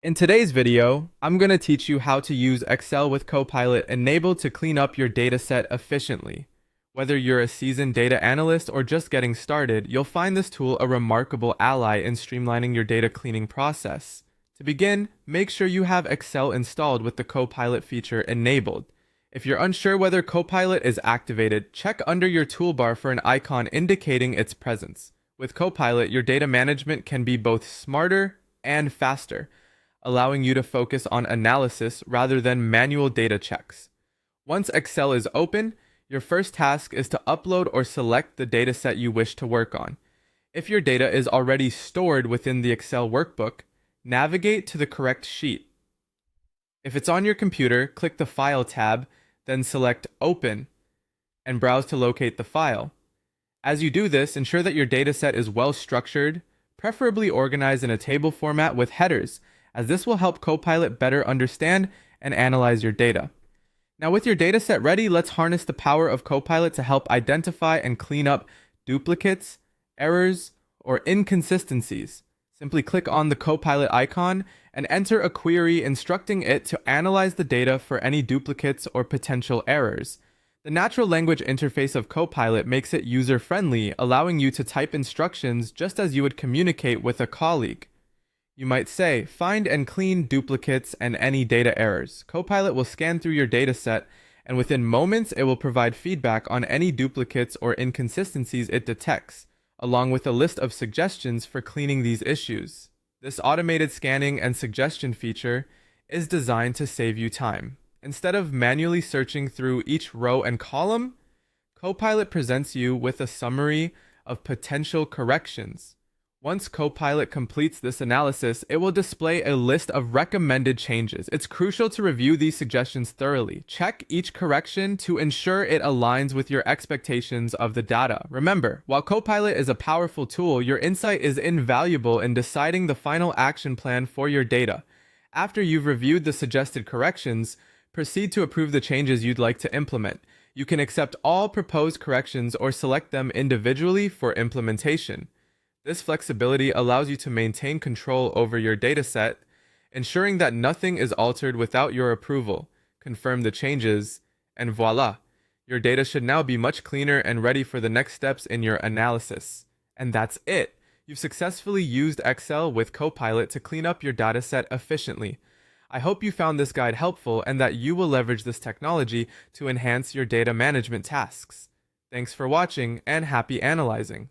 In today's video, I'm going to teach you how to use Excel with Copilot enabled to clean up your dataset efficiently. Whether you're a seasoned data analyst or just getting started, you'll find this tool a remarkable ally in streamlining your data cleaning process. To begin, make sure you have Excel installed with the Copilot feature enabled. If you're unsure whether Copilot is activated, check under your toolbar for an icon indicating its presence. With Copilot, your data management can be both smarter and faster, allowing you to focus on analysis rather than manual data checks. Once Excel is open, your first task is to upload or select the dataset you wish to work on. If your data is already stored within the Excel workbook, navigate to the correct sheet. If it's on your computer, click the File tab, then select Open, and browse to locate the file. As you do this, ensure that your dataset is well structured, preferably organized in a table format with headers, as this will help Copilot better understand and analyze your data. Now with your dataset ready, let's harness the power of Copilot to help identify and clean up duplicates, errors, or inconsistencies. Simply click on the Copilot icon and enter a query instructing it to analyze the data for any duplicates or potential errors. The natural language interface of Copilot makes it user-friendly, allowing you to type instructions just as you would communicate with a colleague. You might say, find and clean duplicates and any data errors. Copilot will scan through your dataset, and within moments, it will provide feedback on any duplicates or inconsistencies it detects, along with a list of suggestions for cleaning these issues. This automated scanning and suggestion feature is designed to save you time. Instead of manually searching through each row and column, Copilot presents you with a summary of potential corrections. Once Copilot completes this analysis, it will display a list of recommended changes. It's crucial to review these suggestions thoroughly. Check each correction to ensure it aligns with your expectations of the data. Remember, while Copilot is a powerful tool, your insight is invaluable in deciding the final action plan for your data. After you've reviewed the suggested corrections, proceed to approve the changes you'd like to implement. You can accept all proposed corrections or select them individually for implementation. This flexibility allows you to maintain control over your dataset, ensuring that nothing is altered without your approval. Confirm the changes, and voila! Your data should now be much cleaner and ready for the next steps in your analysis. And that's it! You've successfully used Excel with Copilot to clean up your dataset efficiently. I hope you found this guide helpful and that you will leverage this technology to enhance your data management tasks. Thanks for watching and happy analyzing!